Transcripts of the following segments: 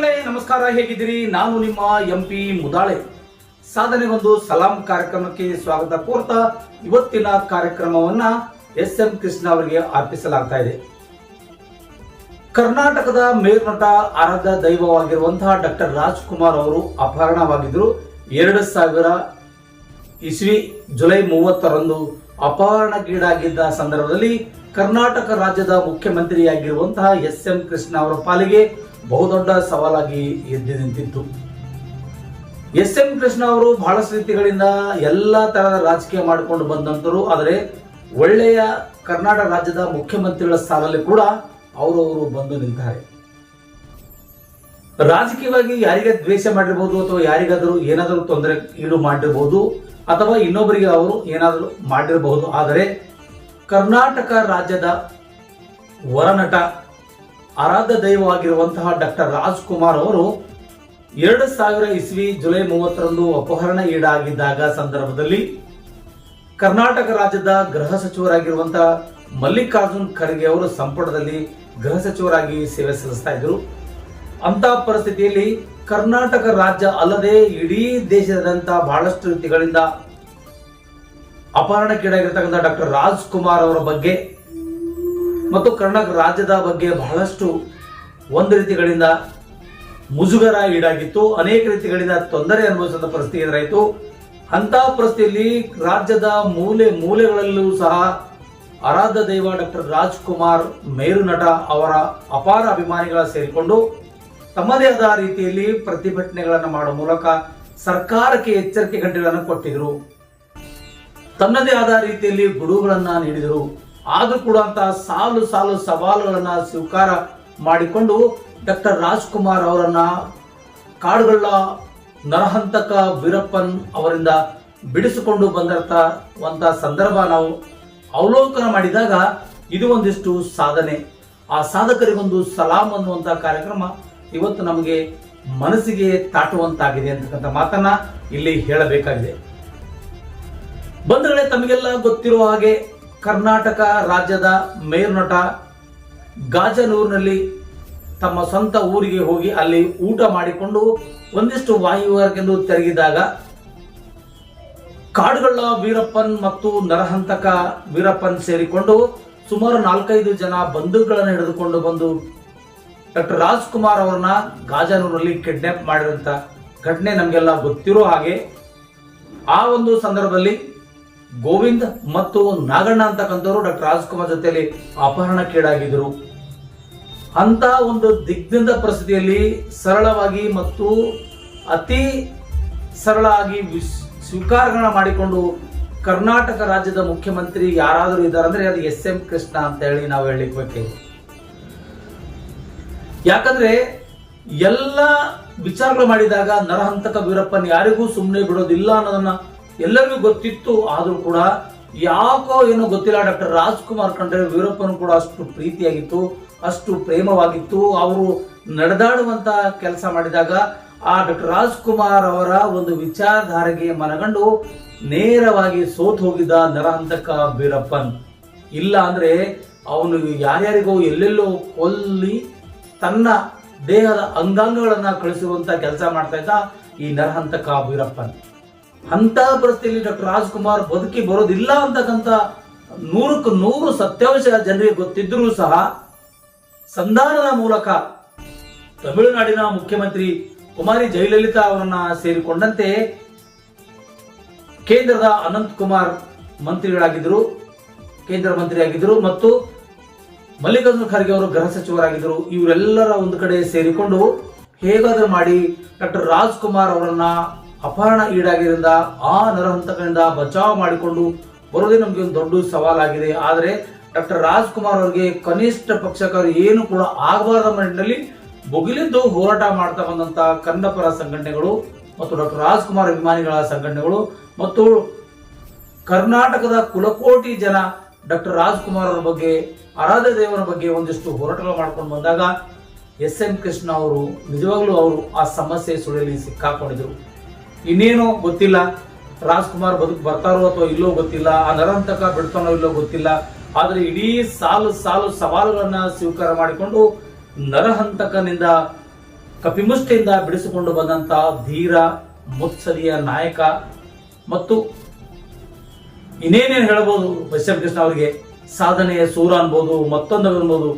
ಬಂಧುಗಳೇ ನಮಸ್ಕಾರ, ಹೇಗಿದ್ದೀರಿ? ನಾನು ನಿಮ್ಮ ಎಂಪಿ ಮುದಾಳೆ. ಸಾಧನೆಗೊಂದು ಸಲಾಂ ಕಾರ್ಯಕ್ರಮಕ್ಕೆ ಸ್ವಾಗತ ಕೋರ್ತಾ ಇವತ್ತಿನ ಕಾರ್ಯಕ್ರಮವನ್ನ ಎಸ್.ಎಂ. ಕೃಷ್ಣ ಅವರಿಗೆ ಅರ್ಪಿಸಲಾಗ್ತಾ ಇದೆ. ಕರ್ನಾಟಕದ ಮೇರುನಟ ಆರಾಧ್ಯ ದೈವವಾಗಿರುವಂತಹ ಡಾಕ್ಟರ್ ರಾಜ್ಕುಮಾರ್ ಅವರು ಅಪಹರಣವಾಗಿದ್ದರು. 2000 ಇಸ್ವಿ ಜುಲೈ 30ರಂದು ಅಪಹರಣಕ್ಕೀಡಾಗಿದ್ದ ಸಂದರ್ಭದಲ್ಲಿ ಕರ್ನಾಟಕ ರಾಜ್ಯದ ಮುಖ್ಯಮಂತ್ರಿಯಾಗಿರುವಂತಹ ಎಸ್.ಎಂ. ಕೃಷ್ಣ ಅವರ ಪಾಲಿಗೆ ಬಹುದೊಡ್ಡ ಸವಾಲಾಗಿ ಎದ್ದು ನಿಂತಿತ್ತು. ಎಸ್.ಎಂ. ಕೃಷ್ಣ ಅವರು ಬಹಳಷ್ಟು ರೀತಿಗಳಿಂದ ಎಲ್ಲ ತರಹದ ರಾಜಕೀಯ ಮಾಡಿಕೊಂಡು ಬಂದಂತರು. ಆದರೆ ಒಳ್ಳೆಯ ಕರ್ನಾಟಕ ರಾಜ್ಯದ ಮುಖ್ಯಮಂತ್ರಿಗಳ ಸಾಲಲ್ಲಿ ಕೂಡ ಅವರು ಬಂದು ನಿಂತಾರೆ. ರಾಜಕೀಯವಾಗಿ ಯಾರಿಗೆ ದ್ವೇಷ ಮಾಡಿರಬಹುದು, ಅಥವಾ ಯಾರಿಗಾದರೂ ಏನಾದರೂ ತೊಂದರೆ ಈಡು ಮಾಡಿರಬಹುದು, ಅಥವಾ ಇನ್ನೊಬ್ಬರಿಗೆ ಅವರು ಏನಾದರೂ ಮಾಡಿರಬಹುದು. ಆದರೆ ಕರ್ನಾಟಕ ರಾಜ್ಯದ ವರನಟ ಆರಾಧ್ಯ ದೈವವಾಗಿರುವಂತಹ ಡಾಕ್ಟರ್ ರಾಜ್ಕುಮಾರ್ ಅವರು 2000 ಇಸ್ವಿ ಜುಲೈ 30ರಂದು ಅಪಹರಣ ಈಡಾಗಿದ್ದಾಗ ಸಂದರ್ಭದಲ್ಲಿ ಕರ್ನಾಟಕ ರಾಜ್ಯದ ಗೃಹ ಸಚಿವರಾಗಿರುವಂತಹ ಮಲ್ಲಿಕಾರ್ಜುನ್ ಖರ್ಗೆ ಅವರು ಸಂಪುಟದಲ್ಲಿ ಗೃಹ ಸಚಿವರಾಗಿ ಸೇವೆ ಸಲ್ಲಿಸ್ತಾ ಇದ್ರು. ಅಂತ ಪರಿಸ್ಥಿತಿಯಲ್ಲಿ ಕರ್ನಾಟಕ ರಾಜ್ಯ ಅಲ್ಲದೆ ಇಡೀ ದೇಶದಾದ್ಯಂತ ಬಹಳಷ್ಟು ರೀತಿಗಳಿಂದ ಅಪಹರಣಕ್ಕೀಡಾಗಿರ್ತಕ್ಕಂಥ ಡಾಕ್ಟರ್ ರಾಜ್ಕುಮಾರ್ ಅವರ ಬಗ್ಗೆ ಮತ್ತು ಕರ್ನಾಟಕ ರಾಜ್ಯದ ಬಗ್ಗೆ ಬಹಳಷ್ಟು ಒಂದು ರೀತಿಗಳಿಂದ ಮುಜುಗರ ಈಡಾಗಿತ್ತು. ಅನೇಕ ರೀತಿಗಳಿಂದ ತೊಂದರೆ ಅನುಭವಿಸಿದ ಪರಿಸ್ಥಿತಿ ಎದುರಾಯಿತು. ಅಂತ ಪರಿಸ್ಥಿತಿಯಲ್ಲಿ ರಾಜ್ಯದ ಮೂಲೆ ಮೂಲೆಗಳಲ್ಲೂ ಸಹ ಆರಾಧ್ಯ ದೈವ ಡಾಕ್ಟರ್ ರಾಜ್ಕುಮಾರ್ ಮೇರುನಟ ಅವರ ಅಪಾರ ಅಭಿಮಾನಿಗಳ ಸೇರಿಕೊಂಡು ತಮ್ಮದೇ ಆದ ರೀತಿಯಲ್ಲಿ ಪ್ರತಿಭಟನೆಗಳನ್ನು ಮಾಡುವ ಮೂಲಕ ಸರ್ಕಾರಕ್ಕೆ ಎಚ್ಚರಿಕೆ ಗಂಟೆಗಳನ್ನು ಕೊಟ್ಟಿದ್ರು. ತನ್ನದೇ ಆದ ರೀತಿಯಲ್ಲಿ ಗುಡುಗಳನ್ನ ನೀಡಿದರು. ಆದ್ರೂ ಕೂಡ ಅಂತ ಸಾಲು ಸಾಲು ಸವಾಲುಗಳನ್ನ ಸ್ವೀಕಾರ ಮಾಡಿಕೊಂಡು ಡಾಕ್ಟರ್ ರಾಜ್ಕುಮಾರ್ ಅವರನ್ನ ಕಾಡುಗಳ ನರಹಂತಕ ವೀರಪ್ಪನ್ ಅವರಿಂದ ಬಿಡಿಸಿಕೊಂಡು ಬಂದಿರುವಂತಹ ಸಂದರ್ಭ ನಾವು ಅವಲೋಕನ ಮಾಡಿದಾಗ ಇದು ಒಂದಿಷ್ಟು ಸಾಧನೆ. ಆ ಸಾಧಕರಿಗೊಂದು ಸಲಾಂ ಅನ್ನುವಂತಹ ಕಾರ್ಯಕ್ರಮ ಇವತ್ತು ನಮಗೆ ಮನಸ್ಸಿಗೆ ತಾಟುವಂತಾಗಿದೆ ಅಂತಕ್ಕಂಥ ಮಾತನ್ನ ಇಲ್ಲಿ ಹೇಳಬೇಕಾಗಿದೆ. ಬಂಧುಗಳೇ, ತಮಗೆಲ್ಲ ಗೊತ್ತಿರುವ ಹಾಗೆ ಕರ್ನಾಟಕ ರಾಜ್ಯದ ಮೇರುನಟ ಗಾಜನೂರಿನಲ್ಲಿ ತಮ್ಮ ಸ್ವಂತ ಊರಿಗೆ ಹೋಗಿ ಅಲ್ಲಿ ಊಟ ಮಾಡಿಕೊಂಡು ಒಂದಿಷ್ಟು ವಾಯುವರ್ಗೆಂದು ತೆರಗಿದಾಗ ಕಾಡುಗಳ ವೀರಪ್ಪನ್ ಮತ್ತು ನರಹಂತಕ ವೀರಪ್ಪನ್ ಸೇರಿಕೊಂಡು ಸುಮಾರು 4-5 ಜನ ಬಂಧುಗಳನ್ನು ಹಿಡಿದುಕೊಂಡು ಬಂದು ಡಾಕ್ಟರ್ ರಾಜ್ಕುಮಾರ್ ಅವರನ್ನ ಗಾಜನೂರಿನಲ್ಲಿ ಕಿಡ್ನಾಪ್ ಮಾಡಿರುವಂತ ಘಟನೆ ನಮಗೆಲ್ಲ ಗೊತ್ತಿರೋ ಹಾಗೆ ಆ ಒಂದು ಸಂದರ್ಭದಲ್ಲಿ ಗೋವಿಂದ್ ಮತ್ತು ನಾಗಣ್ಣ ಅಂತಕ್ಕಂಥವ್ರು ಡಾಕ್ಟರ್ ರಾಜ್ಕುಮಾರ್ ಜೊತೆಯಲ್ಲಿ ಅಪಹರಣಕ್ಕೀಡಾಗಿದ್ರು. ಅಂತ ಒಂದು ದಿಗ್ಬಂಧ ಪರಿಸ್ಥಿತಿಯಲ್ಲಿ ಸರಳವಾಗಿ ಮತ್ತು ಅತಿ ಸರಳವಾಗಿ ಸ್ವೀಕಾರಗಳನ್ನ ಮಾಡಿಕೊಂಡು ಕರ್ನಾಟಕ ರಾಜ್ಯದ ಮುಖ್ಯಮಂತ್ರಿ ಯಾರಾದರೂ ಇದ್ದಾರೆ ಅಂದ್ರೆ ಅದು ಎಸ್.ಎಂ. ಕೃಷ್ಣ ಅಂತ ಹೇಳಿ ನಾವು ಹೇಳಿಕ್ಬೇಕು. ಯಾಕಂದ್ರೆ ಎಲ್ಲ ವಿಚಾರಗಳು ಮಾಡಿದಾಗ ನರಹಂತಕ ವೀರಪ್ಪನ್ ಯಾರಿಗೂ ಸುಮ್ಮನೆ ಬಿಡೋದಿಲ್ಲ ಅನ್ನೋದನ್ನ ಎಲ್ಲರಿಗೂ ಗೊತ್ತಿತ್ತು. ಆದ್ರೂ ಕೂಡ ಯಾಕೋ ಏನೋ ಗೊತ್ತಿಲ್ಲ, ಡಾಕ್ಟರ್ ರಾಜ್ಕುಮಾರ್ ಕಂಡ್ರೆ ವೀರಪ್ಪನ್ ಕೂಡ ಅಷ್ಟು ಪ್ರೀತಿಯಾಗಿತ್ತು, ಅಷ್ಟು ಪ್ರೇಮವಾಗಿತ್ತು. ಅವರು ನಡೆದಾಡುವಂತ ಕೆಲಸ ಮಾಡಿದಾಗ ಆ ಡಾಕ್ಟರ್ ರಾಜ್ಕುಮಾರ್ ಅವರ ಒಂದು ವಿಚಾರಧಾರೆಗೆ ಮನಗಂಡು ನೇರವಾಗಿ ಸೋತ್ ಹೋಗಿದ್ದ ನರಹಂತಕ ವೀರಪ್ಪನ್. ಇಲ್ಲ ಅಂದ್ರೆ ಅವನು ಯಾರ್ಯಾರಿಗೋ ಎಲ್ಲೆಲ್ಲೋ ಕೊಲ್ಲಿ ತನ್ನ ದೇಹದ ಅಂಗಾಂಗಗಳನ್ನ ಕಳಿಸಿರುವಂತ ಕೆಲಸ ಮಾಡ್ತಾ ಇದ್ದ ಈ ನರಹಂತಕ ವೀರಪ್ಪನ್. ಅಂತ ಪರಿಸ್ಥಿತಿಯಲ್ಲಿ ಡಾಕ್ಟರ್ ರಾಜ್ಕುಮಾರ್ ಬದುಕಿ ಬರೋದಿಲ್ಲ ಅಂತಕ್ಕಂಥ 100% ಸತ್ಯಾಂಶ ಜನರಿಗೆ ಗೊತ್ತಿದ್ರೂ ಸಹ ಸಂಧಾನದ ಮೂಲಕ ತಮಿಳುನಾಡಿನ ಮುಖ್ಯಮಂತ್ರಿ ಕುಮಾರಿ ಜಯಲಲಿತಾ ಅವರನ್ನ ಸೇರಿಕೊಂಡಂತೆ ಕೇಂದ್ರದ ಅನಂತ್ ಕುಮಾರ್ ಮಂತ್ರಿಗಳಾಗಿದ್ದರು, ಕೇಂದ್ರ ಮಂತ್ರಿಯಾಗಿದ್ದರು, ಮತ್ತು ಮಲ್ಲಿಕಾರ್ಜುನ್ ಖರ್ಗೆ ಅವರು ಗೃಹ ಸಚಿವರಾಗಿದ್ದರು. ಇವರೆಲ್ಲರ ಒಂದು ಕಡೆ ಸೇರಿಕೊಂಡು ಹೇಗಾದ್ರೂ ಮಾಡಿ ಡಾಕ್ಟರ್ ರಾಜ್ಕುಮಾರ್ ಅವರನ್ನ ಅಪಹರಣ ಈಡಾಗಿದ್ದರಿಂದ ಆ ನರಹಂತಕರಿಂದ ಬಚಾವ್ ಮಾಡಿಕೊಂಡು ಬರೋದೇ ನಮಗೆ ಒಂದು ದೊಡ್ಡ ಸವಾಲಾಗಿದೆ. ಆದರೆ ಡಾಕ್ಟರ್ ರಾಜ್ಕುಮಾರ್ ಅವರಿಗೆ ಕನಿಷ್ಠ ಪಕ್ಷಕರು ಏನು ಕೂಡ ಆಗಬಾರದ ನಿಟ್ಟಿನಲ್ಲಿ ಬೊಗಿಲಿದ್ದು ಹೋರಾಟ ಮಾಡ್ತಾ ಬಂದಂತ ಕನ್ನಡಪರ ಸಂಘಟನೆಗಳು ಮತ್ತು ಡಾಕ್ಟರ್ ರಾಜ್ಕುಮಾರ್ ಅಭಿಮಾನಿಗಳ ಸಂಘಟನೆಗಳು ಮತ್ತು ಕರ್ನಾಟಕದ ಕುಲಕೋಟಿ ಜನ ಡಾಕ್ಟರ್ ರಾಜ್ಕುಮಾರ್ ಅವರ ಬಗ್ಗೆ, ಆರಾಧ್ಯ ದೇವರ ಬಗ್ಗೆ ಒಂದಿಷ್ಟು ಹೋರಾಟಗಳು ಮಾಡ್ಕೊಂಡು ಬಂದಾಗ ಎಸ್.ಎಂ. ಕೃಷ್ಣ ಅವರು ನಿಜವಾಗ್ಲೂ ಅವರು ಆ ಸಮಸ್ಯೆ ಸುಳಿಯಲ್ಲಿ ಸಿಕ್ಕಾಕೊಂಡಿದ್ರು. ಇನ್ನೇನೋ ಗೊತ್ತಿಲ್ಲ, ರಾಜ್ಕುಮಾರ್ ಬದುಕು ಬರ್ತಾರೋ ಅಥವಾ ಇಲ್ಲೋ ಗೊತ್ತಿಲ್ಲ, ಆ ನರಹಂತಕ ಬಿಡ್ತಾನೋ ಇಲ್ಲೋ ಗೊತ್ತಿಲ್ಲ. ಆದರೆ ಇಡೀ ಸಾಲು ಸಾಲು ಸವಾಲುಗಳನ್ನ ಸ್ವೀಕಾರ ಮಾಡಿಕೊಂಡು ನರಹಂತಕನಿಂದ ಕಪಿಮುಷ್ಟಿಯಿಂದ ಬಿಡಿಸಿಕೊಂಡು ಬಂದಂತ ಧೀರ ಮುತ್ಸದಿಯ ನಾಯಕ ಮತ್ತು ಇನ್ನೇನೇನು ಹೇಳ್ಬೋದು ಎಸ್ ಎಂ ಕೃಷ್ಣ ಅವರಿಗೆ ಸಾಧನೆಯ ಸೂರ ಅನ್ಬೋದು, ಮತ್ತೊಂದು ಅನ್ಬೋದು.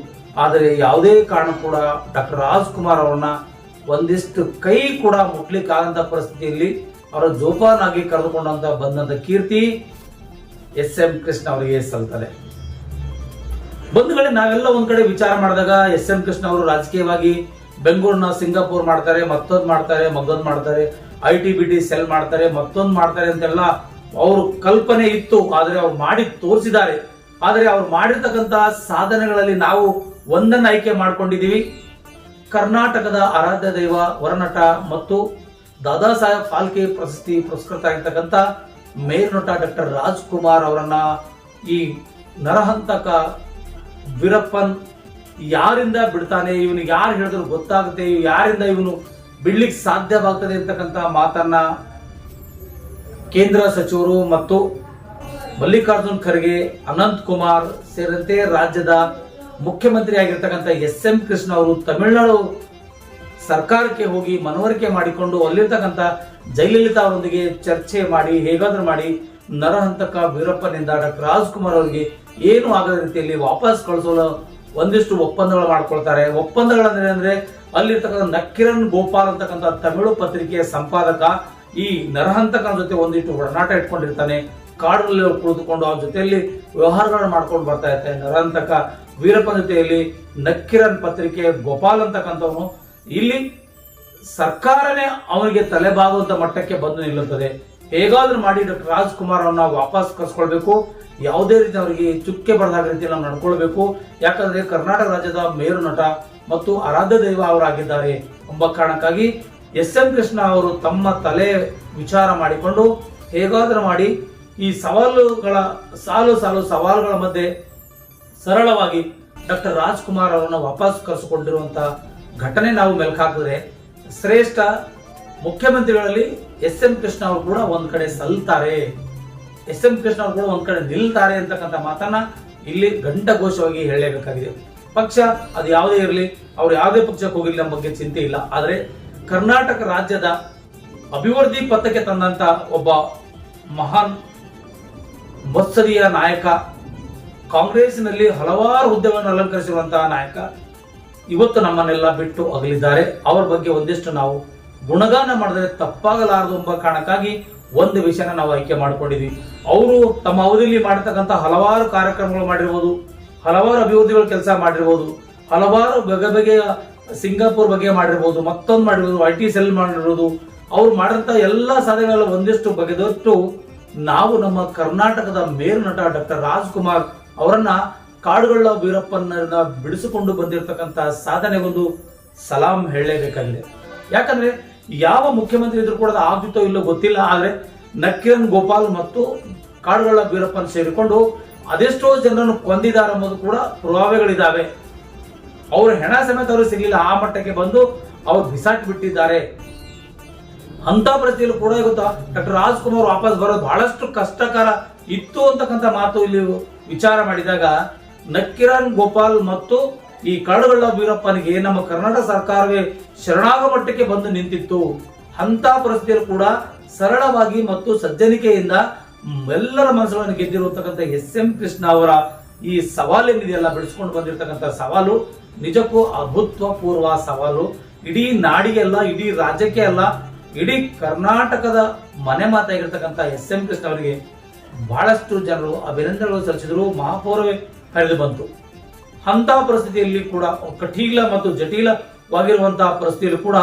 ಆದರೆ ಯಾವುದೇ ಕಾರಣ ಕೂಡ ಡಾಕ್ಟರ್ ರಾಜ್ಕುಮಾರ್ ಅವರನ್ನ ಒಂದಿಷ್ಟು ಕೈ ಕೂಡ ಮುಟ್ಲಿಕ್ಕಾದಂತ ಪರಿಸ್ಥಿತಿಯಲ್ಲಿ ಅವರ ಜೋಪಾನಾಗಿ ಕರೆದುಕೊಂಡಂತ ಬಂದಂತ ಕೀರ್ತಿ ಎಸ್ ಎಂ ಕೃಷ್ಣ ಅವರಿಗೆ ಸಲ್ತದೆ. ಬಂಧುಗಳೇ, ನಾವೆಲ್ಲ ಒಂದ್ ಕಡೆ ವಿಚಾರ ಮಾಡಿದಾಗ ಎಸ್ ಎಂ ಕೃಷ್ಣ ಅವರು ರಾಜಕೀಯವಾಗಿ ಬೆಂಗಳೂರಿನ ಸಿಂಗಾಪುರ್ ಮಾಡ್ತಾರೆ, ಮತ್ತೊಂದು ಮಾಡ್ತಾರೆ, ಮಗದೊಂದು ಮಾಡ್ತಾರೆ, ITBT ಸೆಲ್ ಮಾಡ್ತಾರೆ, ಮತ್ತೊಂದು ಮಾಡ್ತಾರೆ ಅಂತೆಲ್ಲ ಅವ್ರ ಕಲ್ಪನೆ ಇತ್ತು. ಆದ್ರೆ ಅವ್ರು ಮಾಡಿ ತೋರಿಸಿದ್ದಾರೆ. ಆದ್ರೆ ಅವ್ರು ಮಾಡಿರ್ತಕ್ಕಂತಹ ಸಾಧನೆಗಳಲ್ಲಿ ನಾವು ಒಂದನ್ನು ಆಯ್ಕೆ ಮಾಡ್ಕೊಂಡಿದೀವಿ. ಕರ್ನಾಟಕದ ಆರಾಧ್ಯ ದೈವ, ವರನಟ ಮತ್ತು ದಾದಾ ಸಾಹೇಬ್ ಫಾಲ್ಕೆ ಪ್ರಶಸ್ತಿ ಪುರಸ್ಕೃತ ಆಗಿರ್ತಕ್ಕಂಥ ಮೇರುನಟ ಡಾಕ್ಟರ್ ರಾಜ್ಕುಮಾರ್ ಅವರನ್ನ ಈ ನರಹಂತಕ ವೀರಪ್ಪನ್ ಯಾರಿಂದ ಬಿಡ್ತಾನೆ, ಇವನಿಗೆ ಯಾರು ಹೇಳಿದ್ರು ಗೊತ್ತಾಗುತ್ತೆ, ಯಾರಿಂದ ಇವನು ಬಿಡ್ಲಿಕ್ಕೆ ಸಾಧ್ಯವಾಗ್ತದೆ ಅಂತಕ್ಕಂಥ ಮಾತನ್ನ ಕೇಂದ್ರ ಸಚಿವರು ಮತ್ತು ಮಲ್ಲಿಕಾರ್ಜುನ್ ಖರ್ಗೆ, ಅನಂತ್ ಕುಮಾರ್ ಸೇರಿದಂತೆ ರಾಜ್ಯದ ಮುಖ್ಯಮಂತ್ರಿ ಆಗಿರ್ತಕ್ಕಂಥ ಎಸ್ ಎಂ ಕೃಷ್ಣ ಅವರು ತಮಿಳುನಾಡು ಸರ್ಕಾರಕ್ಕೆ ಹೋಗಿ ಮನವರಿಕೆ ಮಾಡಿಕೊಂಡು ಅಲ್ಲಿರ್ತಕ್ಕಂಥ ಜಯಲಲಿತಾ ಅವರೊಂದಿಗೆ ಚರ್ಚೆ ಮಾಡಿ ಹೇಗಾದ್ರೂ ಮಾಡಿ ನರಹಂತಕ ವೀರಪ್ಪನಿಂದ ಡಾಕ್ಟರ್ ರಾಜ್ಕುಮಾರ್ ಅವರಿಗೆ ಏನು ಆಗದ ರೀತಿಯಲ್ಲಿ ವಾಪಸ್ ಕಳಿಸಲು ಒಂದಿಷ್ಟು ಒಪ್ಪಂದಗಳು ಮಾಡ್ಕೊಳ್ತಾರೆ. ಒಪ್ಪಂದಗಳಂದ್ರೆ ಅಂದ್ರೆ ಅಲ್ಲಿರ್ತಕ್ಕಂಥ ನಕ್ಕಿರಣ್ ಗೋಪಾಲ್ ಅಂತಕ್ಕಂಥ ತಮಿಳು ಪತ್ರಿಕೆಯ ಸಂಪಾದಕ ಈ ನರಹಂತಕನ ಜೊತೆ ಒಂದಿಷ್ಟು ಒಡನಾಟ ಇಟ್ಕೊಂಡಿರ್ತಾನೆ. ಕಾಡಿನಲ್ಲಿ ಕುಳಿತುಕೊಂಡು ಅವ್ರ ಜೊತೆಯಲ್ಲಿ ವ್ಯವಹಾರಗಳನ್ನು ಮಾಡ್ಕೊಂಡು ಬರ್ತಾ ಇರ್ತಾರೆ. ನರಹಂತಕ ವೀರಪ್ಪನ ಜೊತೆಯಲ್ಲಿ ನಕ್ಕಿರಣ್ ಪತ್ರಿಕೆ ಗೋಪಾಲ್ ಅಂತಕ್ಕಂಥವನು ಇಲ್ಲಿ ಸರ್ಕಾರನೇ ಅವನಿಗೆ ತಲೆಬಾಗುವಂತ ಮಟ್ಟಕ್ಕೆ ಬಂದು ನಿಲ್ಲುತ್ತದೆ. ಹೇಗಾದ್ರೂ ಮಾಡಿ ಡಾಕ್ಟರ್ ರಾಜ್ಕುಮಾರ್ ಅವನ್ನ ವಾಪಸ್ ಕರ್ಸ್ಕೊಳ್ಬೇಕು, ಯಾವುದೇ ರೀತಿ ಅವರಿಗೆ ಚುಕ್ಕೆ ಬರದಾಗ ರೀತಿ ನಾವು ನಡ್ಕೊಳ್ಬೇಕು. ಯಾಕಂದ್ರೆ ಕರ್ನಾಟಕ ರಾಜ್ಯದ ಮೇರು ನಟ ಮತ್ತು ಆರಾಧ್ಯ ದೈವ ಅವರಾಗಿದ್ದಾರೆ ಎಂಬ ಕಾರಣಕ್ಕಾಗಿ ಎಸ್ ಎಂ ಕೃಷ್ಣ ಅವರು ತಮ್ಮ ತಲೆ ವಿಚಾರ ಮಾಡಿಕೊಂಡು ಹೇಗಾದ್ರೂ ಮಾಡಿ ಈ ಸವಾಲುಗಳ ಸಾಲು ಸವಾಲುಗಳ ಮಧ್ಯೆ ಸರಳವಾಗಿ ಡಾಕ್ಟರ್ ರಾಜ್ಕುಮಾರ್ ಅವರನ್ನು ವಾಪಸ್ ಕರೆಸಿಕೊಂಡಿರುವಂತಹ ಘಟನೆ ನಾವು ಮೆಲುಕು ಹಾಕಿದ್ರೆ ಶ್ರೇಷ್ಠ ಮುಖ್ಯಮಂತ್ರಿಗಳಲ್ಲಿ ಎಸ್ ಎಂ ಕೃಷ್ಣ ಅವರು ಕೂಡ ಒಂದ್ ಕಡೆ ಸಲ್ತಾರೆ, ಎಸ್ ಎಂ ಕೃಷ್ಣ ಅವರು ಕೂಡ ಒಂದ್ ಕಡೆ ನಿಲ್ತಾರೆ ಅಂತಕ್ಕಂಥ ಮಾತನ್ನ ಇಲ್ಲಿ ಘಂಟಘೋಷವಾಗಿ ಹೇಳಲೇಬೇಕಾಗಿದೆ. ಪಕ್ಷ ಅದು ಯಾವುದೇ ಇರಲಿ, ಅವ್ರು ಯಾವುದೇ ಪಕ್ಷಕ್ಕೆ ಹೋಗಿಲ್ಲ ನಮ್ಮ ಬಗ್ಗೆ ಚಿಂತೆ ಇಲ್ಲ. ಆದ್ರೆ ಕರ್ನಾಟಕ ರಾಜ್ಯದ ಅಭಿವೃದ್ಧಿ ಪಥಕ್ಕೆ ತಂದಂತ ಒಬ್ಬ ಮಹಾನ್ ಮುತ್ಸದಿಯ ನಾಯಕ, ಕಾಂಗ್ರೆಸ್ನಲ್ಲಿ ಹಲವಾರು ಹುದ್ದೆಗಳನ್ನು ಅಲಂಕರಿಸಿರುವಂತಹ ನಾಯಕ ಇವತ್ತು ನಮ್ಮನ್ನೆಲ್ಲ ಬಿಟ್ಟು ಅಗಲಿದ್ದಾರೆ. ಅವರ ಬಗ್ಗೆ ಒಂದಿಷ್ಟು ನಾವು ಗುಣಗಾನ ಮಾಡಿದ್ರೆ ತಪ್ಪಾಗಲಾರದು ಎಂಬ ಕಾರಣಕ್ಕಾಗಿ ಒಂದು ವಿಷಯನ ನಾವು ಆಯ್ಕೆ ಮಾಡ್ಕೊಂಡಿದ್ವಿ. ಅವರು ತಮ್ಮ ಅವಧಿಯಲ್ಲಿ ಮಾಡತಕ್ಕಂಥ ಹಲವಾರು ಕಾರ್ಯಕ್ರಮಗಳು ಮಾಡಿರ್ಬೋದು, ಹಲವಾರು ಅಭಿವೃದ್ಧಿಗಳ ಕೆಲಸ ಮಾಡಿರ್ಬೋದು, ಹಲವಾರು ಬಗೆಯ ಸಿಂಗಾಪುರ್ ಬಗ್ಗೆ ಮಾಡಿರ್ಬೋದು, ಮತ್ತೊಂದು ಮಾಡಿರ್ಬೋದು, IT ಸೆಲ್ ಮಾಡಿರ್ಬೋದು. ಅವ್ರು ಮಾಡಿದಂತ ಎಲ್ಲ ಸಾಧನೆಗಳ ಒಂದಿಷ್ಟು ಬಗೆದಷ್ಟು ನಾವು ನಮ್ಮ ಕರ್ನಾಟಕದ ಮೇರು ನಟ ಡಾಕ್ಟರ್ ರಾಜ್ಕುಮಾರ್ ಅವರನ್ನ ಕಾಡುಗಳ ವೀರಪ್ಪನ ಬಿಡಿಸಿಕೊಂಡು ಬಂದಿರತಕ್ಕಂತ ಸಾಧನೆಗೊಂದು ಸಲಾಂ ಹೇಳಲೇಬೇಕಾಗಿದೆ. ಯಾಕಂದ್ರೆ ಯಾವ ಮುಖ್ಯಮಂತ್ರಿ ಇದ್ರು ಕೂಡ ಆಗ್ತಿತ್ತೋ ಇಲ್ಲೋ ಗೊತ್ತಿಲ್ಲ. ಆದ್ರೆ ನಕ್ಕಿರಣ್ ಗೋಪಾಲ್ ಮತ್ತು ಕಾಡುಗಳ ವೀರಪ್ಪನ್ ಸೇರಿಕೊಂಡು ಅದೆಷ್ಟೋ ಜನರನ್ನು ಕೊಂದಿದ್ದಾರೆ ಎಂಬುದು ಕೂಡ ಪುರಾವೆಗಳಿದ್ದಾವೆ. ಅವ್ರ ಹೆಣ ಸಮೇತ ಅವರು ಸಿಗಲಿಲ್ಲ, ಆ ಮಟ್ಟಕ್ಕೆ ಬಂದು ಅವ್ರು ಬಿಸಾಕಿ ಬಿಟ್ಟಿದ್ದಾರೆ. ಅಂತ ಪರಿಸ್ಥಿತಿಯಲ್ಲಿ ಕೂಡ ಗೊತ್ತಾ ಡಾಕ್ಟರ್ ರಾಜ್ಕುಮಾರ್ ವಾಪಸ್ ಬರೋದು ಬಹಳಷ್ಟು ಕಷ್ಟಕರ ಇತ್ತು ಅಂತಕ್ಕಂಥ ಮಾತು ಇಲ್ಲಿ ವಿಚಾರ ಮಾಡಿದಾಗ ನಕ್ಕಿರಣ್ ಗೋಪಾಲ್ ಮತ್ತು ಈ ಕಾಡುಗಳ ವೀರಪ್ಪನಿಗೆ ನಮ್ಮ ಕರ್ನಾಟಕ ಸರ್ಕಾರವೇ ಶರಣಾಗೋ ಮಟ್ಟಕ್ಕೆ ಬಂದು ನಿಂತಿತ್ತು. ಅಂತ ಪರಿಸ್ಥಿತಿಯಲ್ಲಿ ಕೂಡ ಸರಳವಾಗಿ ಮತ್ತು ಸಜ್ಜನಿಕೆಯಿಂದ ಎಲ್ಲರ ಮನಸ್ಸುಗಳನ್ನು ಗೆದ್ದಿರುವಂತಕ್ಕಂಥ ಎಸ್ ಎಂ ಕೃಷ್ಣ ಅವರ ಈ ಸವಾಲೇನಿದೆಯಲ್ಲ, ಬಿಡಿಸ್ಕೊಂಡು ಬಂದಿರತಕ್ಕಂಥ ಸವಾಲು ನಿಜಕ್ಕೂ ಅಭೂತಪೂರ್ವ ಸವಾಲು. ಇಡೀ ನಾಡಿಗೆ ಅಲ್ಲ, ಇಡೀ ರಾಜ್ಯಕ್ಕೆ ಅಲ್ಲ, ಇಡೀ ಕರ್ನಾಟಕದ ಮನೆ ಮಾತಾಗಿರ್ತಕ್ಕಂಥ ಎಸ್ ಎಂ ಕೃಷ್ಣ ಅವರಿಗೆ ಬಹಳಷ್ಟು ಜನರು ಅಭಿನಂದನೆಗಳು ಸಲ್ಲಿಸಿದ್ರು. ಮಹಾಪೌರವೇ ಹರಿದು ಬಂತು. ಅಂತ ಪರಿಸ್ಥಿತಿಯಲ್ಲಿ ಕೂಡ ಕಠಿಣ ಮತ್ತು ಜಟಿಲವಾಗಿರುವಂತಹ ಪರಿಸ್ಥಿತಿಯಲ್ಲಿ ಕೂಡ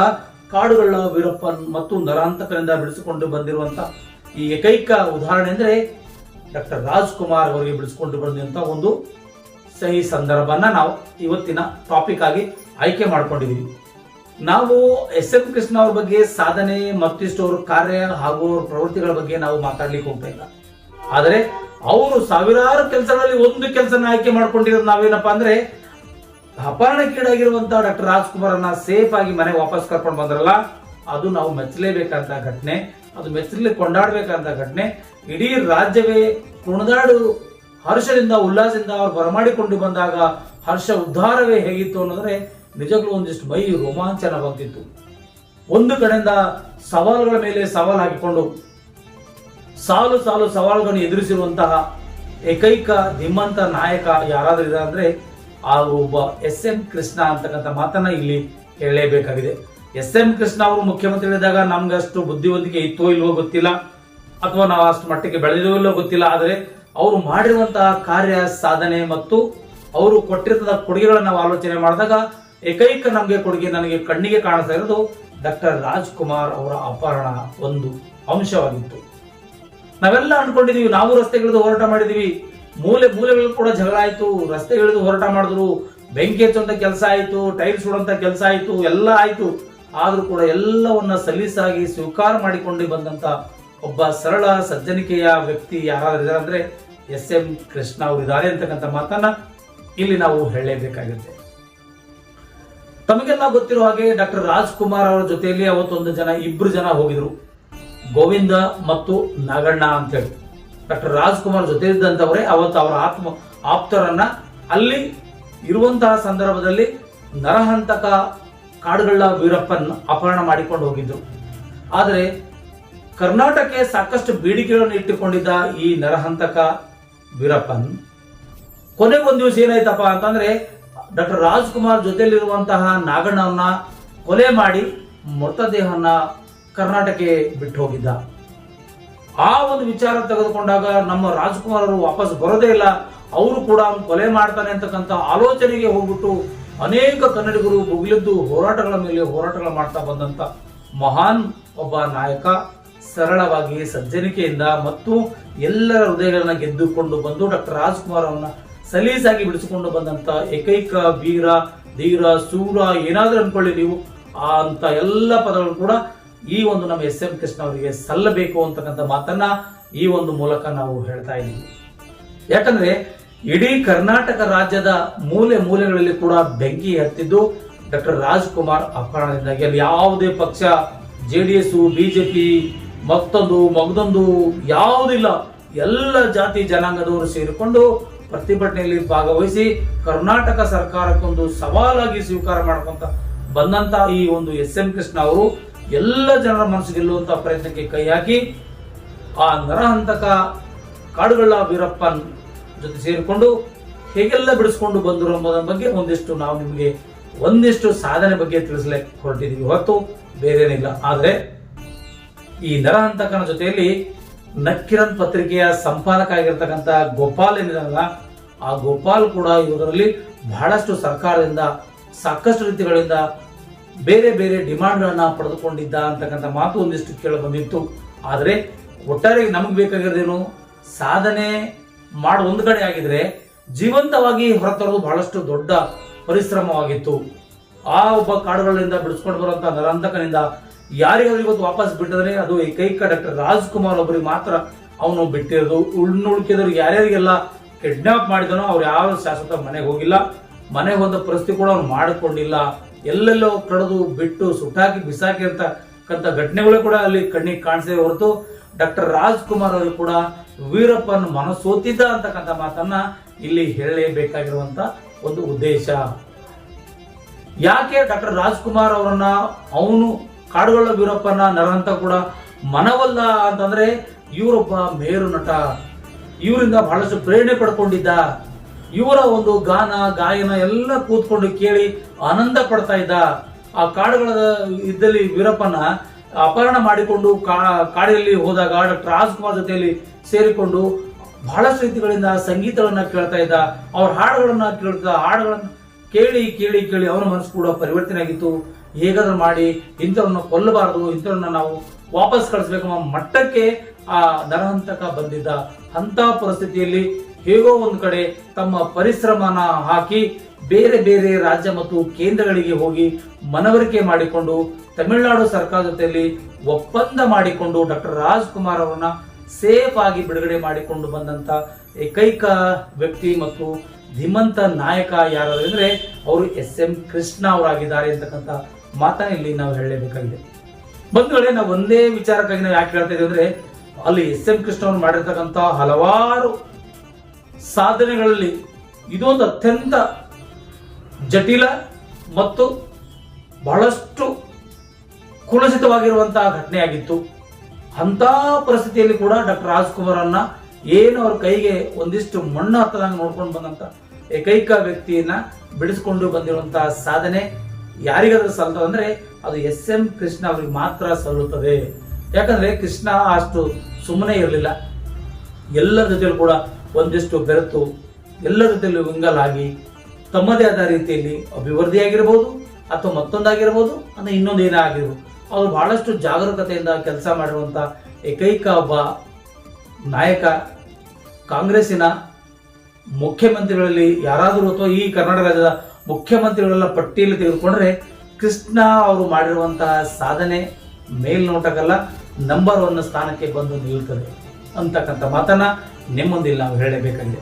ಕಾಡುಗಳ ವೀರಪ್ಪನ್ ಮತ್ತು ನರಹಂತಕರಿಂದ ಬಿಡಿಸಿಕೊಂಡು ಬಂದಿರುವಂತಹ ಈ ಏಕೈಕ ಉದಾಹರಣೆ ಅಂದ್ರೆ ಡಾಕ್ಟರ್ ರಾಜ್ಕುಮಾರ್ ಅವರಿಗೆ ಬಿಡಿಸಿಕೊಂಡು ಬಂದಂತ ಒಂದು ಸಹಿ ಸಂದರ್ಭನ ನಾವು ಇವತ್ತಿನ ಟಾಪಿಕ್ ಆಗಿ ಆಯ್ಕೆ ಮಾಡ್ಕೊಂಡಿದೀವಿ. ನಾವು ಎಸ್ ಎಂ ಕೃಷ್ಣ ಅವ್ರ ಬಗ್ಗೆ ಸಾಧನೆ ಮತ್ತಿಷ್ಟು ಅವ್ರ ಕಾರ್ಯ ಹಾಗೂ ಅವ್ರ ಪ್ರವೃತ್ತಿಗಳ ಬಗ್ಗೆ ನಾವು ಮಾತಾಡ್ಲಿಕ್ಕೆ ಹೋಗ್ತಾ ಇಲ್ಲ. ಆದರೆ ಅವರು ಸಾವಿರಾರು ಕೆಲಸಗಳಲ್ಲಿ ಒಂದು ಕೆಲಸನ ಆಯ್ಕೆ ಮಾಡ್ಕೊಂಡಿರೋದು ನಾವೇನಪ್ಪಾ ಅಂದ್ರೆ ಅಪಹರಣಕ್ಕೀಡಾಗಿರುವಂತಹ ಡಾಕ್ಟರ್ ರಾಜ್ಕುಮಾರ್ ಅನ್ನ ಸೇಫ್ ಆಗಿ ಮನೆಗೆ ವಾಪಸ್ ಕರ್ಕೊಂಡು ಬಂದ್ರಲ್ಲ, ಅದು ನಾವು ಮೆಚ್ಚಲೇಬೇಕಂತ ಘಟನೆ, ಅದು ಮೆಚ್ಚಲಿಕ್ಕೆ ಕೊಂಡಾಡ್ಬೇಕಂತ ಘಟನೆ. ಇಡೀ ರಾಜ್ಯವೇ ಕುಣಿದಾಡು ಹರ್ಷದಿಂದ ಉಲ್ಲಾಸದಿಂದ ಅವ್ರು ಬರಮಾಡಿಕೊಂಡು ಬಂದಾಗ ಹರ್ಷ ಉದ್ಧಾರವೇ ಹೇಗಿತ್ತು ಅನ್ನೋದ್ರೆ ನಿಜಕ್ಕೂ ಒಂದಿಷ್ಟು ಮೈ ರೋಮಾಂಚನವಾಗ್ತಿತ್ತು. ಒಂದು ಕಡೆಯಿಂದ ಸವಾಲುಗಳ ಮೇಲೆ ಸವಾಲು ಹಾಕಿಕೊಂಡು ಸಾಲು ಸಾಲು ಸವಾಲುಗಳನ್ನು ಎದುರಿಸಿರುವಂತಹ ಏಕೈಕ ಧೀಮಂತ ನಾಯಕ ಯಾರಾದ್ರೂ ಇದ್ದಾರೆ ಅಂದ್ರೆ ಆ ಒಬ್ಬ ಎಸ್.ಎಂ. ಕೃಷ್ಣ ಅಂತಕ್ಕಂಥ ಮಾತನ್ನ ಇಲ್ಲಿ ಹೇಳಲೇಬೇಕಾಗಿದೆ. ಎಸ್.ಎಂ. ಕೃಷ್ಣ ಅವರು ಮುಖ್ಯಮಂತ್ರಿಗಳಿದ್ದಾಗ ನಮ್ಗೆ ಅಷ್ಟು ಬುದ್ಧಿವಂತಿಕೆ ಇತ್ತೋ ಇಲ್ವೋ ಗೊತ್ತಿಲ್ಲ, ಅಥವಾ ನಾವು ಅಷ್ಟು ಮಟ್ಟಕ್ಕೆ ಬೆಳೆದಿವೋ ಇಲ್ಲೋ ಗೊತ್ತಿಲ್ಲ. ಆದರೆ ಅವರು ಮಾಡಿರುವಂತಹ ಕಾರ್ಯ ಸಾಧನೆ ಮತ್ತು ಅವರು ಕೊಟ್ಟಿರ್ತದ ಕೊಡುಗೆಗಳನ್ನ ನಾವು ಆಲೋಚನೆ ಮಾಡಿದಾಗ ಏಕೈಕ ನಮಗೆ ಕೊಡುಗೆ ನನಗೆ ಕಣ್ಣಿಗೆ ಕಾಣಿಸ್ತಾ ಇರೋದು ಡಾಕ್ಟರ್ ರಾಜ್ಕುಮಾರ್ ಅವರ ಅಪಹರಣ ಒಂದು ಅಂಶವಾಗಿತ್ತು. ನಾವೆಲ್ಲ ಅನ್ಕೊಂಡಿದೀವಿ, ನಾವು ರಸ್ತೆಗಿಳಿದು ಹೋರಾಟ ಮಾಡಿದೀವಿ, ಮೂಲೆಗಳು ಕೂಡ ಜಗಳ ಆಯ್ತು, ರಸ್ತೆಗಿಳಿದು ಹೋರಾಟ ಮಾಡಿದ್ರು, ಬೆಂಕಿ ಹಚ್ಚುವಂತ ಕೆಲಸ ಆಯ್ತು, ಟೈರ್ ಸುಡುವಂತ ಕೆಲಸ ಆಯ್ತು, ಎಲ್ಲ ಆಯ್ತು. ಆದ್ರೂ ಕೂಡ ಎಲ್ಲವನ್ನ ಸಲೀಸಾಗಿ ಸ್ವೀಕಾರ ಮಾಡಿಕೊಂಡು ಬಂದಂತ ಒಬ್ಬ ಸರಳ ಸಜ್ಜನಿಕೆಯ ವ್ಯಕ್ತಿ ಯಾರಾದ್ರೂ ಇದ್ದಾರೆ ಅಂದ್ರೆ ಎಸ್.ಎಂ. ಕೃಷ್ಣ ಅವರು ಇದ್ದಾರೆ ಅಂತಕ್ಕಂಥ ಮಾತನ್ನ ಇಲ್ಲಿ ನಾವು ಹೇಳಲೇಬೇಕಾಗುತ್ತೆ. ತಮಗೆಲ್ಲ ಗೊತ್ತಿರೋ ಹಾಗೆ ಡಾಕ್ಟರ್ ರಾಜ್ಕುಮಾರ್ ಅವರ ಜೊತೆಯಲ್ಲಿ ಇಬ್ರು ಜನ ಹೋಗಿದ್ರು, ಗೋವಿಂದ ಮತ್ತು ನಾಗಣ್ಣ ಅಂತೇಳಿ. ಡಾಕ್ಟರ್ ರಾಜ್ಕುಮಾರ್ ಜೊತೆ ಇದ್ದಂತವರೇ ಅವತ್ತು ಅವರ ಆಪ್ತರನ್ನ ಅಲ್ಲಿ ಇರುವಂತಹ ಸಂದರ್ಭದಲ್ಲಿ ನರಹಂತಕ ಕಾಡುಗಳ ವೀರಪ್ಪನ್ ಅಪಹರಣ ಮಾಡಿಕೊಂಡು ಹೋಗಿದ್ರು. ಆದರೆ ಕರ್ನಾಟಕಕ್ಕೆ ಸಾಕಷ್ಟು ಬೇಡಿಕೆಗಳನ್ನು ಇಟ್ಟುಕೊಂಡಿದ್ದ ಈ ನರಹಂತಕ ವೀರಪ್ಪನ್ ಕೊನೆಗೊಂದು ದಿವಸ ಏನಾಯ್ತಪ್ಪ ಅಂತಂದ್ರೆ ಡಾಕ್ಟರ್ ರಾಜ್ಕುಮಾರ್ ಜೊತೆಯಲ್ಲಿರುವಂತಹ ನಾಗಣ್ಣವನ್ನ ಕೊಲೆ ಮಾಡಿ ಮೃತದೇಹನ ಕರ್ನಾಟಕಕ್ಕೆ ಬಿಟ್ಟು ಹೋಗಿದ್ದ. ಆ ಒಂದು ವಿಚಾರ ತೆಗೆದುಕೊಂಡಾಗ ನಮ್ಮ ರಾಜ್ಕುಮಾರ್ ಅವರು ವಾಪಸ್ ಬರೋದೇ ಇಲ್ಲ, ಅವರು ಕೂಡ ಕೊಲೆ ಮಾಡ್ತಾನೆ ಅಂತಕ್ಕಂಥ ಆಲೋಚನೆಗೆ ಹೋಗ್ಬಿಟ್ಟು ಅನೇಕ ಕನ್ನಡಿಗರು ಬುಗಿಲಿದ್ದು ಹೋರಾಟಗಳ ಮಾಡ್ತಾ ಬಂದಂತ ಮಹಾನ್ ಒಬ್ಬ ನಾಯಕ, ಸರಳವಾಗಿ ಸಜ್ಜನಿಕೆಯಿಂದ ಮತ್ತು ಎಲ್ಲರ ಹೃದಯಗಳನ್ನ ಗೆದ್ದುಕೊಂಡು ಬಂದು ಡಾಕ್ಟರ್ ರಾಜ್ಕುಮಾರ್ ಅವನ್ನ ಸಲೀಸಾಗಿ ಬಿಡಿಸಿಕೊಂಡು ಬಂದಂತ ಏಕೈಕ ವೀರ, ಧೀರ, ಸೂರ ಏನಾದ್ರೂ ಅನ್ಕೊಳ್ಳಿ ನೀವು, ಅಂತ ಎಲ್ಲ ಪದಗಳು ಕೂಡ ಈ ಒಂದು ನಮ್ಮ ಎಸ್.ಎಂ. ಕೃಷ್ಣ ಅವರಿಗೆ ಸಲ್ಲಬೇಕು ಅಂತಕ್ಕಂಥ ಮಾತನ್ನ ಈ ಒಂದು ಮೂಲಕ ನಾವು ಹೇಳ್ತಾ ಇದ್ದೀವಿ. ಯಾಕಂದ್ರೆ ಇಡೀ ಕರ್ನಾಟಕ ರಾಜ್ಯದ ಮೂಲೆಗಳಲ್ಲಿ ಕೂಡ ಬೆಂಕಿ ಹತ್ತಿದ್ದು ಡಾಕ್ಟರ್ ರಾಜ್ಕುಮಾರ್ ಅಪಹರಣದಿಂದಾಗಿ. ಅಲ್ಲಿ ಯಾವುದೇ ಪಕ್ಷ, ಜೆಡಿಎಸ್, ಬಿಜೆಪಿ, ಮಗದೊಂದು ಯಾವುದಿಲ್ಲ, ಎಲ್ಲ ಜಾತಿ ಜನಾಂಗದವರು ಸೇರಿಕೊಂಡು ಪ್ರತಿಭಟನೆಯಲ್ಲಿ ಭಾಗವಹಿಸಿ ಕರ್ನಾಟಕ ಸರ್ಕಾರಕ್ಕೊಂದು ಸವಾಲಾಗಿ ಸ್ವೀಕಾರ ಮಾಡ್ಕೊಂತ ಬಂದಂತ ಈ ಒಂದು ಎಸ್.ಎಂ. ಕೃಷ್ಣ ಅವರು ಎಲ್ಲ ಜನರ ಮನಸ್ಸು ಗೆಲ್ಲುವಂತ ಪ್ರಯತ್ನಕ್ಕೆ ಕೈ ಹಾಕಿ ಆ ನರಹಂತಕ ಕಾಡುಗಳ ವೀರಪ್ಪನ್ ಜೊತೆ ಸೇರಿಕೊಂಡು ಹೇಗೆಲ್ಲ ಬಿಡಿಸ್ಕೊಂಡು ಬಂದರು ಎಂಬುದರ ಬಗ್ಗೆ ನಾವು ನಿಮಗೆ ಒಂದಿಷ್ಟು ಸಾಧನೆ ಬಗ್ಗೆ ತಿಳಿಸ್ಲಿಕ್ಕೆ ಹೊರಟಿದೀವಿ ಹೊರತು ಬೇರೇನಿಲ್ಲ. ಆದ್ರೆ ಈ ನರಹಂತಕನ ಜೊತೆಯಲ್ಲಿ ನಕ್ಕಿರನ್ ಪತ್ರಿಕೆಯ ಸಂಪಾದಕ ಆಗಿರ್ತಕ್ಕಂಥ ಗೋಪಾಲ್ ಏನಿದಲ್ಲ, ಆ ಗೋಪಾಲ್ ಕೂಡ ಇವರಲ್ಲಿ ಬಹಳಷ್ಟು ಸರ್ಕಾರದಿಂದ ಸಾಕಷ್ಟು ರೀತಿಗಳಿಂದ ಬೇರೆ ಬೇರೆ ಡಿಮಾಂಡ್ಗಳನ್ನ ಪಡೆದುಕೊಂಡಿದ್ದ ಅಂತಕ್ಕಂಥ ಮಾತು ಒಂದಿಷ್ಟು ಕೇಳಿ ಬಂದಿತ್ತು. ಆದರೆ ಒಟ್ಟಾರೆ ನಮಗೆ ಬೇಕಾಗಿರೋದೇನು, ಸಾಧನೆ ಮಾಡೋ ಒಂದು ಕಡೆ ಆಗಿದ್ರೆ ಜೀವಂತವಾಗಿ ಹೊರತರೋದು ಬಹಳಷ್ಟು ದೊಡ್ಡ ಪರಿಶ್ರಮವಾಗಿತ್ತು. ಆ ಒಬ್ಬ ಕಾಡುಗಳಿಂದ ಬಿಡಿಸ್ಕೊಂಡು ಬರುವಂತಹ ನರಹಂತಕನಿಂದ ಯಾರಿಗಾದ್ರೂ ಇವತ್ತು ವಾಪಸ್ ಬಿಟ್ಟಿದ್ರೆ ಅದು ಏಕೈಕ ಡಾಕ್ಟರ್ ರಾಜ್ಕುಮಾರ್ ಒಬ್ಬರಿಗೆ ಮಾತ್ರ ಅವನು ಬಿಟ್ಟಿರೋದು. ಉಳ್ಕಿದವ್ರಿಗೆ ಯಾರ್ಯಾರಿಗೆಲ್ಲ ಕಿಡ್ನಾಪ್ ಮಾಡಿದನೋ ಅವ್ರು ಯಾವ ಶಾಶ್ವತ ಮನೆಗೆ ಹೋಗಿಲ್ಲ, ಮನೆಗೆ ಹೋದ ಪರಿಸ್ಥಿತಿ ಕೂಡ ಅವ್ನು ಮಾಡಿಕೊಂಡಿಲ್ಲ. ಎಲ್ಲೆಲ್ಲೋ ಕಳೆದು ಬಿಟ್ಟು ಸುಟ್ಟಾಕಿ ಬಿಸಾಕಿರ್ತಕ್ಕಂಥ ಘಟನೆಗಳು ಕೂಡ ಅಲ್ಲಿ ಕಣ್ಣಿಗೆ ಕಾಣಿಸೇ ಹೊರತು ಡಾಕ್ಟರ್ ರಾಜ್ಕುಮಾರ್ ಅವರು ಕೂಡ ವೀರಪ್ಪನ್ ಮನಸೋತಿದ್ದ ಅಂತಕ್ಕಂಥ ಮಾತನ್ನ ಇಲ್ಲಿ ಹೇಳಲೇಬೇಕಾಗಿರುವಂತ ಒಂದು ಉದ್ದೇಶ. ಯಾಕೆ ಡಾಕ್ಟರ್ ರಾಜ್ಕುಮಾರ್ ಅವರನ್ನ ಅವನು ಕಾಡುಗಳ ವೀರಪ್ಪನ ನರಹಂತ ಕೂಡ ಮನವಲ್ಲ ಅಂತಂದ್ರೆ ಇವರೊಬ್ಬ ಮೇರು ನಟ, ಇವರಿಂದ ಬಹಳಷ್ಟು ಪ್ರೇರಣೆ ಪಡ್ಕೊಂಡಿದ್ದ. ಇವರ ಒಂದು ಗಾಯನ ಎಲ್ಲ ಕೂತ್ಕೊಂಡು ಕೇಳಿ ಆನಂದ ಪಡ್ತಾ ಇದ್ದ. ಆ ಕಾಡುಗಳ ಇದ್ದಲ್ಲಿ ವೀರಪ್ಪನ ಅಪಹರಣ ಮಾಡಿಕೊಂಡು ಕಾಡಿನಲ್ಲಿ ಹೋದಾಗ ಡಾಕ್ಟರ್ ರಾಜ್ಕುಮಾರ್ ಜೊತೆಯಲ್ಲಿ ಸೇರಿಕೊಂಡು ಬಹಳಷ್ಟು ರೀತಿಗಳಿಂದ ಸಂಗೀತಗಳನ್ನ ಕೇಳ್ತಾ ಇದ್ದ. ಅವ್ರ ಹಾಡುಗಳನ್ನ ಕೇಳಿ ಅವನ ಮನಸ್ಸು ಕೂಡ ಪರಿವರ್ತನೆ ಆಗಿತ್ತು. ಹೇಗಾದ್ರೂ ಮಾಡಿ ಇಂಥವ್ರನ್ನ ಕೊಲ್ಲಬಾರದು, ಇಂಥವ್ರನ್ನ ನಾವು ವಾಪಸ್ ಕಳಿಸ್ಬೇಕು ಅನ್ನೋ ಮಟ್ಟಕ್ಕೆ ಆ ನರಹಂತಕ ಬಂದಿದ್ದ. ಅಂತ ಪರಿಸ್ಥಿತಿಯಲ್ಲಿ ಹೇಗೋ ಒಂದು ಕಡೆ ತಮ್ಮ ಪರಿಶ್ರಮನ ಹಾಕಿ ಬೇರೆ ಬೇರೆ ರಾಜ್ಯ ಮತ್ತು ಕೇಂದ್ರಗಳಿಗೆ ಹೋಗಿ ಮನವರಿಕೆ ಮಾಡಿಕೊಂಡು ತಮಿಳುನಾಡು ಸರ್ಕಾರ ಜೊತೆಯಲ್ಲಿ ಒಪ್ಪಂದ ಮಾಡಿಕೊಂಡು ಡಾಕ್ಟರ್ ರಾಜ್ಕುಮಾರ್ ಅವರನ್ನ ಸೇಫ್ ಆಗಿ ಬಿಡುಗಡೆ ಮಾಡಿಕೊಂಡು ಬಂದಂತ ಏಕೈಕ ವ್ಯಕ್ತಿ ಮತ್ತು ಧೀಮಂತ ನಾಯಕ ಯಾರು ಅಂದ್ರೆ ಅವರು ಎಸ್.ಎಂ. ಕೃಷ್ಣ ಅವರಾಗಿದ್ದಾರೆ ಅಂತಕ್ಕಂಥ ಮಾತನ್ನ ಇಲ್ಲಿ ನಾವು ಹೇಳಲೇಬೇಕಾಗಿದೆ. ಬಂಧುಗಳೇ, ನಾವು ಒಂದೇ ವಿಚಾರಕ್ಕಾಗಿ ನಾವು ಯಾಕೆ ಹೇಳ್ತಾ ಇದ್ದೀವಿ ಅಂದ್ರೆ ಅಲ್ಲಿ ಎಸ್.ಎಂ. ಕೃಷ್ಣ ಅವರು ಮಾಡಿರ್ತಕ್ಕಂಥ ಹಲವಾರು ಸಾಧನೆಗಳಲ್ಲಿ ಇದೊಂದು ಅತ್ಯಂತ ಜಟಿಲ ಮತ್ತು ಬಹಳಷ್ಟು ಕುಲಸಿತವಾಗಿರುವಂತಹ ಘಟನೆಯಾಗಿತ್ತು. ಅಂತ ಪರಿಸ್ಥಿತಿಯಲ್ಲಿ ಕೂಡ ಡಾಕ್ಟರ್ ರಾಜ್ಕುಮಾರನ್ನ ಏನು ಅವ್ರ ಕೈಗೆ ಒಂದಿಷ್ಟು ಮಣ್ಣು ಹತ್ತದಂಗೆ ನೋಡ್ಕೊಂಡು ಬಂದಂತ ಏಕೈಕ ವ್ಯಕ್ತಿಯನ್ನ ಬಿಡಿಸ್ಕೊಂಡು ಬಂದಿರುವಂತಹ ಸಾಧನೆ ಯಾರಿಗಾದ್ರೂ ಸಲ್ಲುತ್ತದೆ ಅಂದ್ರೆ ಅದು ಎಸ್.ಎಂ. ಕೃಷ್ಣ ಅವರಿಗೆ ಮಾತ್ರ ಸಲ್ಲುತ್ತದೆ. ಯಾಕಂದ್ರೆ ಕೃಷ್ಣ ಅಷ್ಟು ಸುಮ್ಮನೆ ಇರಲಿಲ್ಲ. ಎಲ್ಲರ ಜೊತೆಯಲ್ಲೂ ಕೂಡ ಒಂದಿಷ್ಟು ಬೆರೆತು ಎಲ್ಲರ ಜೊತೆಯಲ್ಲೂ ವಿಂಗಲ್ ಆಗಿ ತಮ್ಮದೇ ಆದ ರೀತಿಯಲ್ಲಿ ಅಭಿವೃದ್ಧಿ ಆಗಿರಬಹುದು ಅಥವಾ ಮತ್ತೊಂದಾಗಿರ್ಬೋದು ಅಂದ್ರೆ ಇನ್ನೊಂದು ಏನೇ ಆಗಿರ್ಬೋದು, ಅವರು ಬಹಳಷ್ಟು ಜಾಗರೂಕತೆಯಿಂದ ಕೆಲಸ ಮಾಡಿರುವಂತ ಏಕೈಕ ಒಬ್ಬ ನಾಯಕ. ಕಾಂಗ್ರೆಸ್ಸಿನ ಮುಖ್ಯಮಂತ್ರಿಗಳಲ್ಲಿ ಯಾರಾದರೂ ಅಥವಾ ಈ ಕರ್ನಾಟಕ ರಾಜ್ಯದ ಮುಖ್ಯಮಂತ್ರಿಗಳೆಲ್ಲ ಪಟ್ಟಿಯಲ್ಲಿ ತೆಗೆದುಕೊಂಡ್ರೆ ಕೃಷ್ಣ ಅವರು ಮಾಡಿರುವಂತಹ ಸಾಧನೆ ಮೇಲ್ನೋಟಕ್ಕಲ್ಲ ನಂಬರ್ 1 ಸ್ಥಾನಕ್ಕೆ ಬಂದು ನಿಲ್ಲುತ್ತದೆ ಅಂತಕ್ಕಂಥ ಮಾತನ್ನ ನಿಮ್ಮೊಂದಿಲ್ಲ ನಾವು ಹೇಳಬೇಕಾಗಿದೆ.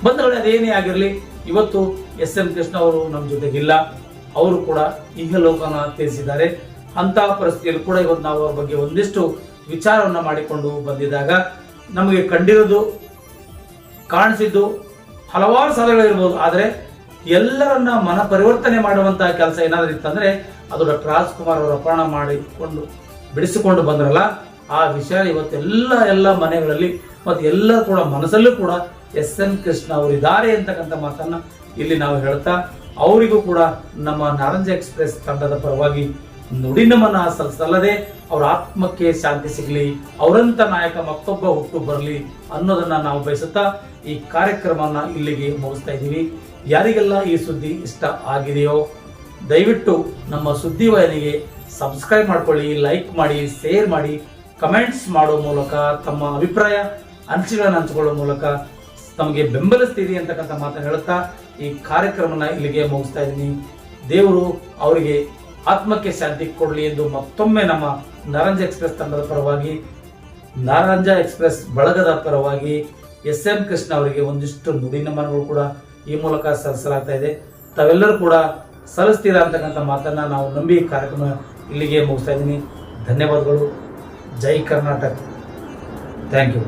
ಬಂಧುಗಳೇ, ಅದೇನೇ ಆಗಿರಲಿ, ಇವತ್ತು ಎಸ್.ಎಂ. ಕೃಷ್ಣ ಅವರು ನಮ್ಮ ಜೊತೆಗಿಲ್ಲ. ಅವರು ಕೂಡ ಇಹಲೋಕನ ತ್ಯಜಿಸಿದ್ದಾರೆ. ಅಂತಹ ಪರಿಸ್ಥಿತಿಯಲ್ಲಿ ಕೂಡ ಇವತ್ತು ನಾವು ಅವ್ರ ಬಗ್ಗೆ ಒಂದಿಷ್ಟು ವಿಚಾರವನ್ನ ಮಾಡಿಕೊಂಡು ಬಂದಿದ್ದಾಗ ನಮಗೆ ಕಂಡಿರೋದು ಕಾಣಿಸಿದ್ದು ಹಲವಾರು ಸಾಧನೆಗಳಿರ್ಬೋದು. ಆದರೆ ಎಲ್ಲರನ್ನ ಮನ ಪರಿವರ್ತನೆ ಮಾಡುವಂತಹ ಕೆಲಸ ಏನಾದರೂ ಇತ್ತಂದ್ರೆ ಅದು ಡಾಕ್ಟರ್ ರಾಜ್ಕುಮಾರ್ ಅವರ ಅಪಹರಣ ಮಾಡಿಕೊಂಡು ಬಿಡಿಸಿಕೊಂಡು ಬಂದ್ರಲ್ಲ, ಆ ವಿಷಯ ಇವತ್ತೆಲ್ಲ ಮನೆಗಳಲ್ಲಿ ಮತ್ತು ಎಲ್ಲರ ಕೂಡ ಮನಸ್ಸಲ್ಲೂ ಕೂಡ ಎಸ್.ಎಂ. ಕೃಷ್ಣ ಅವರಿದ್ದಾರೆ ಅಂತಕ್ಕಂಥ ಮಾತನ್ನ ಇಲ್ಲಿ ನಾವು ಹೇಳ್ತಾ, ಅವರಿಗೂ ಕೂಡ ನಮ್ಮ ನಾರಂಜ ಎಕ್ಸ್ಪ್ರೆಸ್ ತಂಡದ ಪರವಾಗಿ ನುಡಿ ನಮನ ಸಲ್ಲದೆ ಅವರ ಆತ್ಮಕ್ಕೆ ಶಾಂತಿ ಸಿಗಲಿ, ಅವರಂತ ನಾಯಕ ಮತ್ತೊಬ್ಬ ಹುಟ್ಟು ಬರಲಿ ಅನ್ನೋದನ್ನ ನಾವು ಬಯಸುತ್ತಾ ಈ ಕಾರ್ಯಕ್ರಮನ ಇಲ್ಲಿಗೆ ಮುಗಿಸ್ತಾ ಇದ್ದೀವಿ. ಯಾರಿಗೆಲ್ಲ ಈ ಸುದ್ದಿ ಇಷ್ಟ ಆಗಿದೆಯೋ ದಯವಿಟ್ಟು ನಮ್ಮ ಸುದ್ದಿ ವಾಹಿನಿಗೆ ಸಬ್ಸ್ಕ್ರೈಬ್ ಮಾಡ್ಕೊಳ್ಳಿ, ಲೈಕ್ ಮಾಡಿ, ಶೇರ್ ಮಾಡಿ, ಕಮೆಂಟ್ಸ್ ಮಾಡೋ ಮೂಲಕ ತಮ್ಮ ಅಭಿಪ್ರಾಯ ಅನಿಸಿಕೆಗಳನ್ನು ಹಂಚಿಕೊಳ್ಳೋ ಮೂಲಕ ತಮಗೆ ಬೆಂಬಲಿಸ್ತೀರಿ ಅಂತಕ್ಕಂಥ ಮಾತನ್ನು ಹೇಳುತ್ತಾ ಈ ಕಾರ್ಯಕ್ರಮನ ಇಲ್ಲಿಗೆ ಮುಗಿಸ್ತಾ ಇದ್ದೀನಿ. ದೇವರು ಅವರಿಗೆ ಆತ್ಮಕ್ಕೆ ಶಾಂತಿ ಕೊಡಲಿ ಎಂದು ಮತ್ತೊಮ್ಮೆ ನಮ್ಮ ನಾರಂಜ ಎಕ್ಸ್ಪ್ರೆಸ್ ತಂಡದ ಪರವಾಗಿ, ನಾರಂಜ ಎಕ್ಸ್ಪ್ರೆಸ್ ಬಳಗದ ಪರವಾಗಿ ಎಸ್.ಎಂ. ಕೃಷ್ಣ ಅವರಿಗೆ ಒಂದಿಷ್ಟು ನುಡಿ ನಮನಗಳು ಕೂಡ ಈ ಮೂಲಕ ಸಲ್ಲಿಸಲಾಗ್ತಾ ಇದೆ. ತಾವೆಲ್ಲರೂ ಕೂಡ ಸಲ್ಲಿಸ್ತೀರಾ ಅಂತಕ್ಕಂಥ ಮಾತನ್ನ ನಾವು ನಂಬಿ ಕಾರ್ಯಕ್ರಮ ಇಲ್ಲಿಗೆ ಮುಗಿಸ್ತಾ ಇದ್ದೀನಿ. ಧನ್ಯವಾದಗಳು. ಜೈ ಕರ್ನಾಟಕ. Thank you.